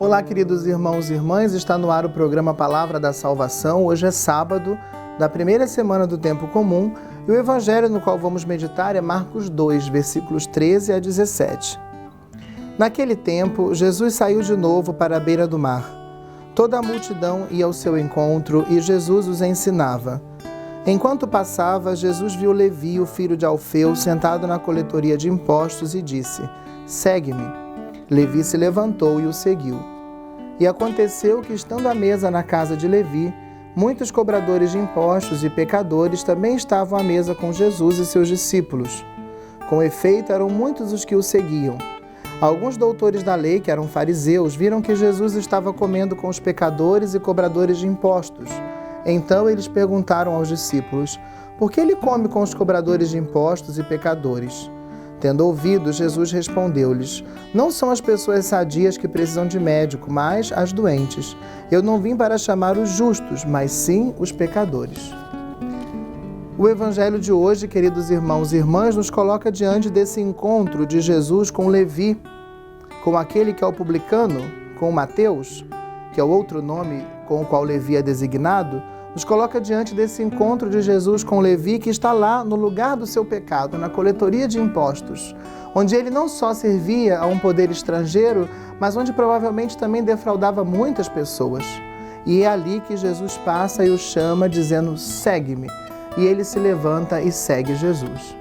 Olá, queridos irmãos e irmãs, está no ar o programa Palavra da Salvação. Hoje é sábado, da primeira semana do Tempo Comum, e o evangelho no qual vamos meditar é Marcos 2, versículos 13 a 17. Naquele tempo, Jesus saiu de novo para a beira do mar. Toda a multidão ia ao seu encontro e Jesus os ensinava. Enquanto passava, Jesus viu Levi, o filho de Alfeu, sentado na coletoria de impostos e disse: "Segue-me." Levi se levantou e o seguiu. E aconteceu que, estando à mesa na casa de Levi, muitos cobradores de impostos e pecadores também estavam à mesa com Jesus e seus discípulos. Com efeito, eram muitos os que o seguiam. Alguns doutores da lei, que eram fariseus, viram que Jesus estava comendo com os pecadores e cobradores de impostos. Então eles perguntaram aos discípulos: "Por que ele come com os cobradores de impostos e pecadores?" Tendo ouvido, Jesus respondeu-lhes: "Não são as pessoas sadias que precisam de médico, mas as doentes. Eu não vim para chamar os justos, mas sim os pecadores." O evangelho de hoje, queridos irmãos e irmãs, nos coloca diante desse encontro de Jesus com Levi, com aquele que é o publicano, com Mateus, que é o outro nome com o qual Levi é designado, nos coloca diante desse encontro de Jesus com Levi, que está lá no lugar do seu pecado, na coletoria de impostos, onde ele não só servia a um poder estrangeiro, mas onde provavelmente também defraudava muitas pessoas. E é ali que Jesus passa e o chama, dizendo: "Segue-me." E ele se levanta e segue Jesus.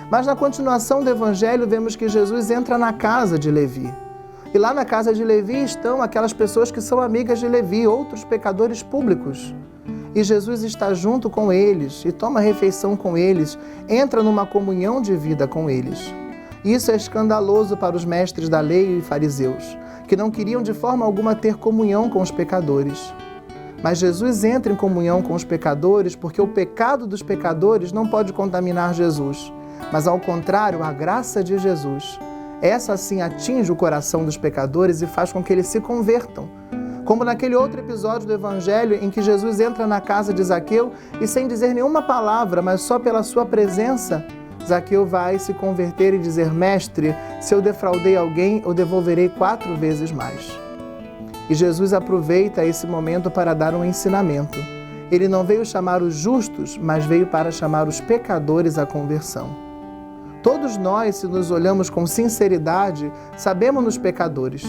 Mas na continuação do evangelho, vemos que Jesus entra na casa de Levi. E lá na casa de Levi estão aquelas pessoas que são amigas de Levi, outros pecadores públicos. E Jesus está junto com eles e toma refeição com eles, entra numa comunhão de vida com eles. Isso é escandaloso para os mestres da lei e fariseus, que não queriam de forma alguma ter comunhão com os pecadores. Mas Jesus entra em comunhão com os pecadores porque o pecado dos pecadores não pode contaminar Jesus, mas ao contrário, a graça de Jesus. Essa sim atinge o coração dos pecadores e faz com que eles se convertam. Como naquele outro episódio do Evangelho em que Jesus entra na casa de Zaqueu e, sem dizer nenhuma palavra, mas só pela sua presença, Zaqueu vai se converter e dizer: "Mestre, se eu defraudei alguém, eu devolverei 4 vezes mais." E Jesus aproveita esse momento para dar um ensinamento. Ele não veio chamar os justos, mas veio para chamar os pecadores à conversão. Todos nós, se nos olhamos com sinceridade, sabemos-nos pecadores.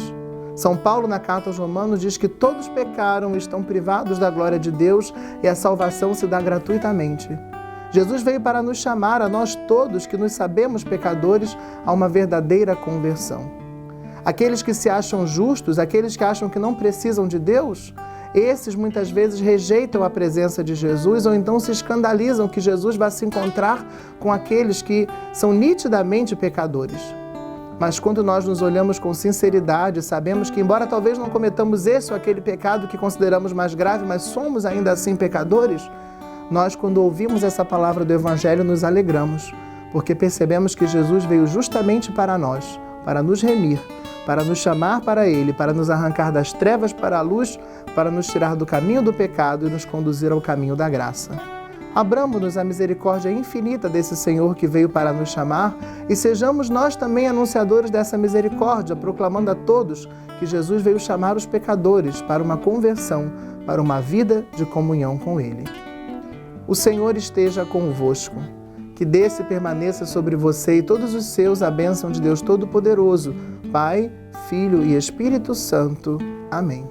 São Paulo, na carta aos Romanos, diz que todos pecaram e estão privados da glória de Deus e a salvação se dá gratuitamente. Jesus veio para nos chamar, a nós todos que nos sabemos pecadores, a uma verdadeira conversão. Aqueles que se acham justos, aqueles que acham que não precisam de Deus, esses muitas vezes rejeitam a presença de Jesus ou então se escandalizam que Jesus vai se encontrar com aqueles que são nitidamente pecadores. Mas quando nós nos olhamos com sinceridade, sabemos que, embora talvez não cometamos esse ou aquele pecado que consideramos mais grave, mas somos ainda assim pecadores, nós, quando ouvimos essa palavra do Evangelho, nos alegramos, porque percebemos que Jesus veio justamente para nós, para nos remir, para nos chamar para Ele, para nos arrancar das trevas para a luz, para nos tirar do caminho do pecado e nos conduzir ao caminho da graça. Abramo-nos a misericórdia infinita desse Senhor que veio para nos chamar e sejamos nós também anunciadores dessa misericórdia, proclamando a todos que Jesus veio chamar os pecadores para uma conversão, para uma vida de comunhão com Ele. O Senhor esteja convosco. Que desça e permaneça sobre você e todos os seus a bênção de Deus Todo-Poderoso, Pai, Filho e Espírito Santo. Amém.